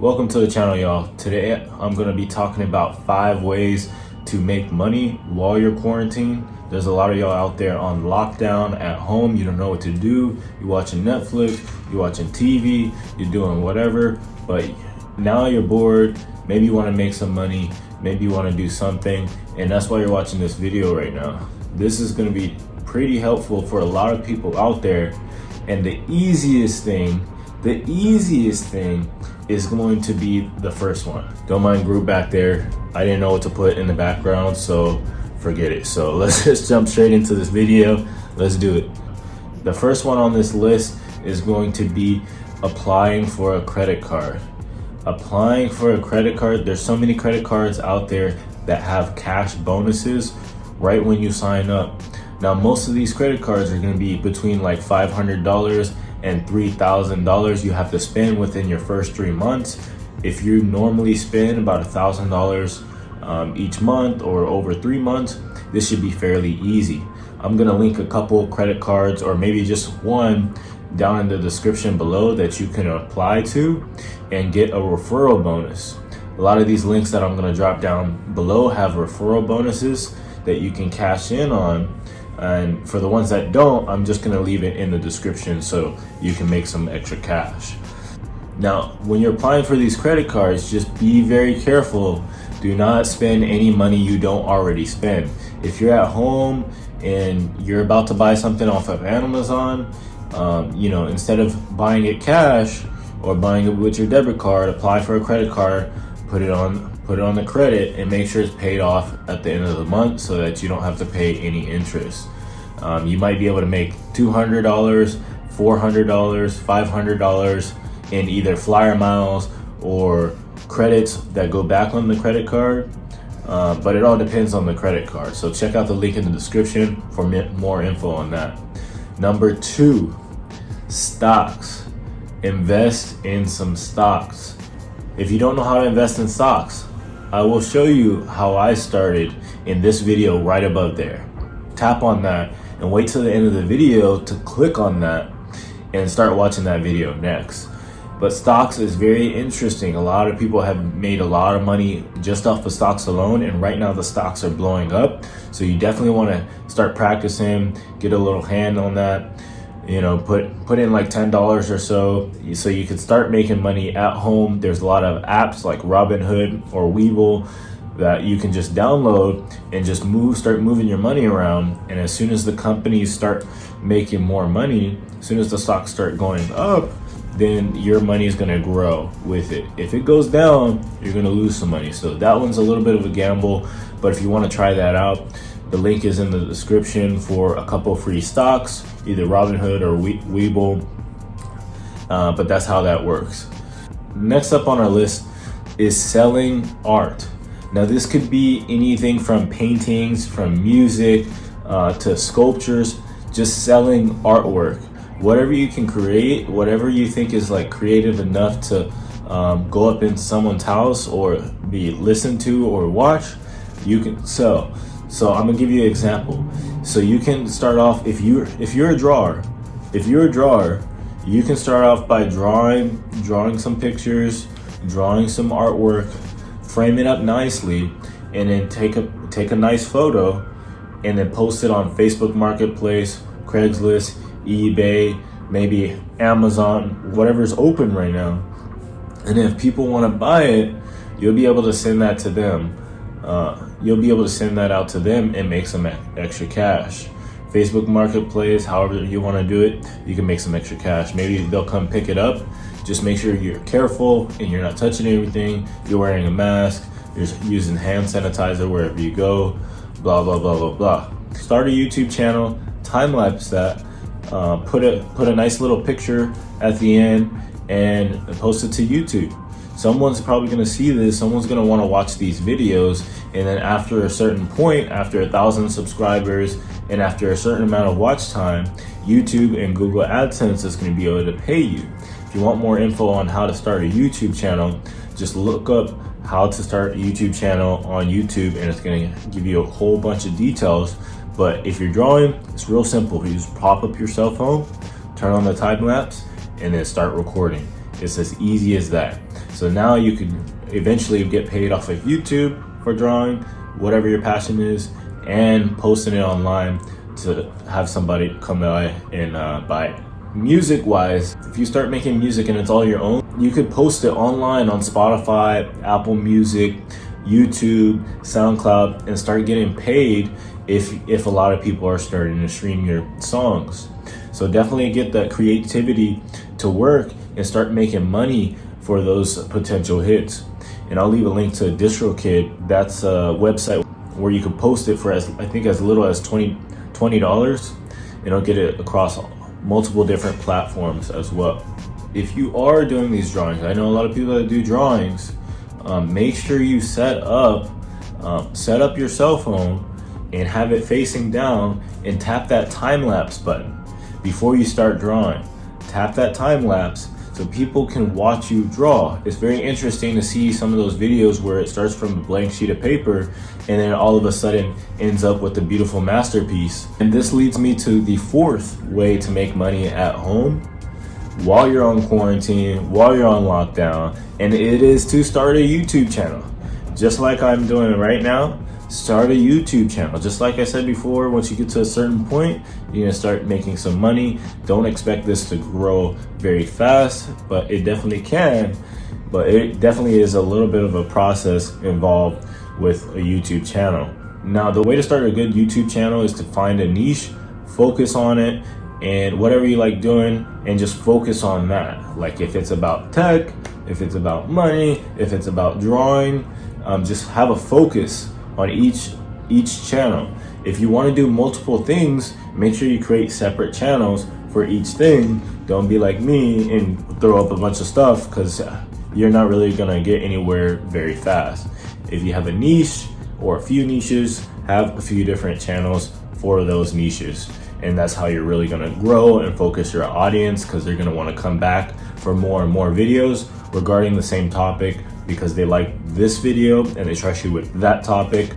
Welcome to the channel, y'all. Today I'm going to be talking about 5 ways to make money while you're quarantined. There's a lot of y'all out there on lockdown at home. You don't know what to do. You're watching Netflix, you're watching TV, you're doing whatever, but now you're bored. Maybe you want to make some money, maybe you want to do something, and that's why you're watching this video right now. This is going to be pretty helpful for a lot of people out there, and the easiest thing is going to be the first one. Don't mind group back there. I didn't know what to put in the background, so forget it. So let's just jump straight into this video. Let's do it. The first one on this list is going to be applying for a credit card. Applying for a credit card, there's so many credit cards out there that have cash bonuses right when you sign up. Now, most of these credit cards are going to be between like $500 and $3,000 you have to spend within your first 3 months. If you normally spend about $1,000 each month or over 3 months, this should be fairly easy. I'm gonna link a couple credit cards, or maybe just one, down in the description below that you can apply to and get a referral bonus. A lot of these links that I'm gonna drop down below have referral bonuses that you can cash in on. And for the ones that don't, I'm just gonna leave it in the description so you can make some extra cash. Now, when you're applying for these credit cards, just be very careful. Do not spend any money you don't already spend. If you're at home and you're about to buy something off of Amazon, instead of buying it cash or buying it with your debit card, apply for a credit card, put it on the credit, and make sure it's paid off at the end of the month so that you don't have to pay any interest. You might be able to make $200, $400, $500 in either flyer miles or credits that go back on the credit card, but it all depends on the credit card. So check out the link in the description for more info on that. Number 2, stocks. Invest in some stocks. If you don't know how to invest in stocks, I will show you how I started in this video right above there. Tap on that and wait till the end of the video to click on that and start watching that video next. But stocks is very interesting. A lot of people have made a lot of money just off of stocks alone, and right now the stocks are blowing up. So you definitely want to start practicing, get a little hand on that. Put in like $10 or so you can start making money at home. There's a lot of apps like ROBINHOOD or WEBULL that you can just download and just start moving your money around. And as soon as the companies start making more money, as soon as the stocks start going up, then your money is going to grow with it. If it goes down, you're going to lose some money. So that one's a little bit of a gamble, but if you want to try that out, the link is in the description for a couple free stocks, either Robinhood or WEBULL, but that's how that works. Next up on our list is selling art. Now, this could be anything from paintings, from music, to sculptures, just selling artwork. Whatever you can create, whatever you think is like creative enough to go up in someone's house or be listened to or watch, you can sell. So I'm gonna give you an example. So you can start off, if you're a drawer, you can start off by drawing some pictures, drawing some artwork, frame it up nicely, and then take a nice photo and then post it on Facebook Marketplace, Craigslist, eBay, maybe Amazon, whatever's open right now. And if people want to buy it, you'll be able to send that to them. You'll be able to send that out to them and make some extra cash. Facebook Marketplace, however you want to do it, you can make some extra cash. Maybe they'll come pick it up. Just make sure you're careful and you're not touching everything. You're wearing a mask. You're using hand sanitizer wherever you go. Blah, blah, blah, blah, blah. Start a YouTube channel, time lapse that. Put a nice little picture at the end and post it to YouTube. Someone's probably going to see this, someone's going to want to watch these videos, and then after a certain point, after 1,000 subscribers and after a certain amount of watch time, YouTube and Google AdSense is going to be able to pay you. If you want more info on how to start a YouTube channel, just look up how to start a YouTube channel on YouTube, and it's going to give you a whole bunch of details. But if you're drawing, it's real simple. You just pop up your cell phone, turn on the time lapse, and then start recording. It's as easy as that. So now you can eventually get paid off of YouTube for drawing, whatever your passion is, and posting it online to have somebody come by and buy it. Music wise, if you start making music and it's all your own, you could post it online on Spotify, Apple Music, YouTube, SoundCloud, and start getting paid if a lot of people are starting to stream your songs. So definitely get that creativity to work and start making money for those potential hits. And I'll leave a link to DistroKid. That's a website where you can post it for I think as little as $20, and it'll get it across multiple different platforms as well. If you are doing these drawings, I know a lot of people that do drawings, make sure you set up your cell phone and have it facing down and tap that time lapse button before you start drawing. Tap that time lapse so people can watch you draw. It's very interesting to see some of those videos where it starts from a blank sheet of paper and then all of a sudden ends up with a beautiful masterpiece. And this leads me to the fourth way to make money at home while you're on quarantine, while you're on lockdown, and it is to start a YouTube channel. Just like I'm doing right now, start a YouTube channel. Just like I said before, once you get to a certain point, you're gonna start making some money. Don't expect this to grow very fast, but it definitely can. But it definitely is a little bit of a process involved with a YouTube channel. Now, the way to start a good YouTube channel is to find a niche, focus on it, and whatever you like doing, and just focus on that. Like if it's about tech, if it's about money, if it's about drawing, just have a focus on each channel. If you want to do multiple things, make sure you create separate channels for each thing. Don't be like me and throw up a bunch of stuff, because you're not really gonna get anywhere very fast. If you have a niche or a few niches, have a few different channels for those niches, and that's how you're really gonna grow and focus your audience, because they're gonna want to come back for more and more videos regarding the same topic because they like this video and they trust you with that topic.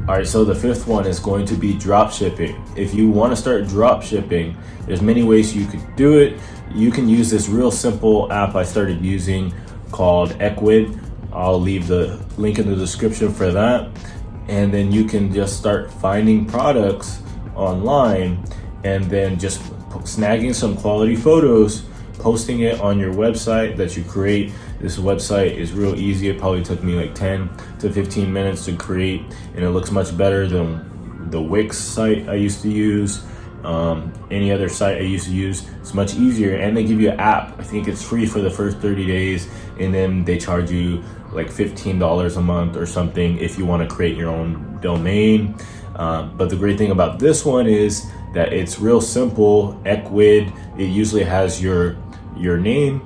All right, so the fifth one is going to be drop shipping. If you want to start drop shipping, there's many ways you could do it. You can use this real simple app I started using called ECWID. I'll leave the link in the description for that. And then you can just start finding products online and then just snagging some quality photos, posting it on your website that you create. This website is real easy. It probably took me like 10 to 15 minutes to create, and it looks much better than the Wix site I used to use. Any other site I used to use. It's much easier, and they give you an app. I think it's free for the first 30 days, and then they charge you like $15 a month or something if you want to create your own domain. But the great thing about this one is that it's real simple. ECWID, it usually has your name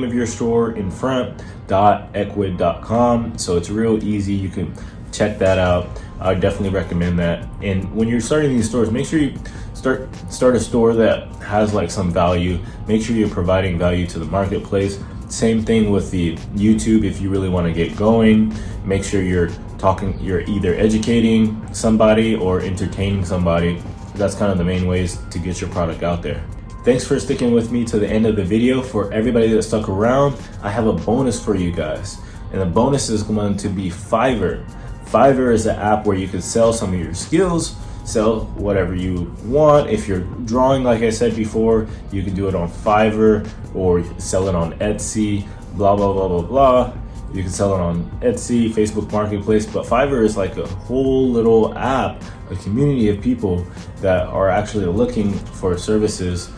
of your store in front, .equid.com. So it's real easy. You can check that out. I definitely recommend that. And when you're starting these stores, make sure you start a store that has like some value. Make sure you're providing value to the marketplace. Same thing with the YouTube. If you really want to get going, make sure you're either educating somebody or entertaining somebody. That's kind of the main ways to get your product out there. Thanks for sticking with me to the end of the video. For everybody that stuck around, I have a bonus for you guys. And the bonus is going to be Fiverr. Fiverr is an app where you can sell some of your skills, sell whatever you want. If you're drawing, like I said before, you can do it on Fiverr or sell it on Etsy, blah, blah, blah, blah, blah. You can sell it on Etsy, Facebook Marketplace, but Fiverr is like a whole little app, a community of people that are actually looking for services.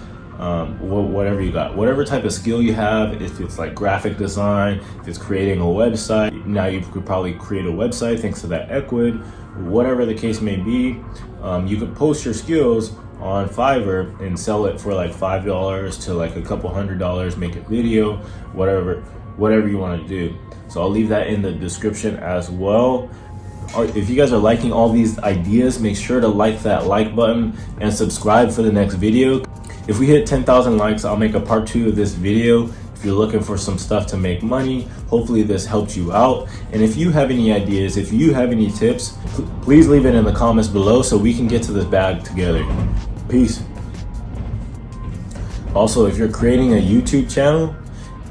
Whatever you got, whatever type of skill you have, if it's like graphic design, if it's creating a website, now you could probably create a website thanks to that ECWID, whatever the case may be. You could post your skills on Fiverr and sell it for like $5 to like a couple $100, make a video, whatever you want to do. So I'll leave that in the description as well. If you guys are liking all these ideas, make sure to like that like button and subscribe for the next video. If we hit 10,000 likes, I'll make a part 2 of this video. If you're looking for some stuff to make money, hopefully this helps you out. And if you have any ideas, if you have any tips, please leave it in the comments below so we can get to this bag together. Peace. Also, if you're creating a YouTube channel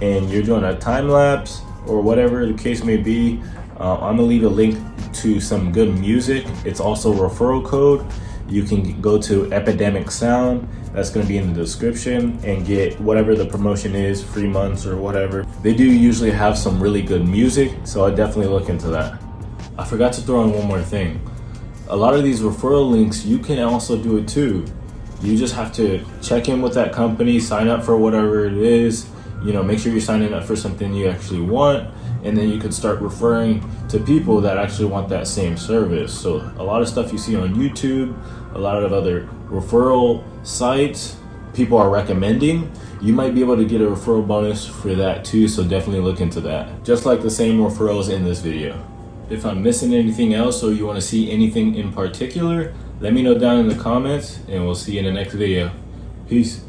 and you're doing a time lapse or whatever the case may be. I'm gonna leave a link to some good music. It's also a referral code. You can go to Epidemic Sound, that's gonna be in the description, and get whatever the promotion is, 3 months or whatever. They do usually have some really good music, so I definitely look into that. I forgot to throw in one more thing. A lot of these referral links, you can also do it too. You just have to check in with that company, sign up for whatever it is, make sure you're signing up for something you actually want, and then you can start referring to people that actually want that same service. So a lot of stuff you see on YouTube, a lot of other referral sites, people are recommending. You might be able to get a referral bonus for that too, so definitely look into that. Just like the same referrals in this video. If I'm missing anything else or you want to see anything in particular, let me know down in the comments, and we'll see you in the next video. Peace.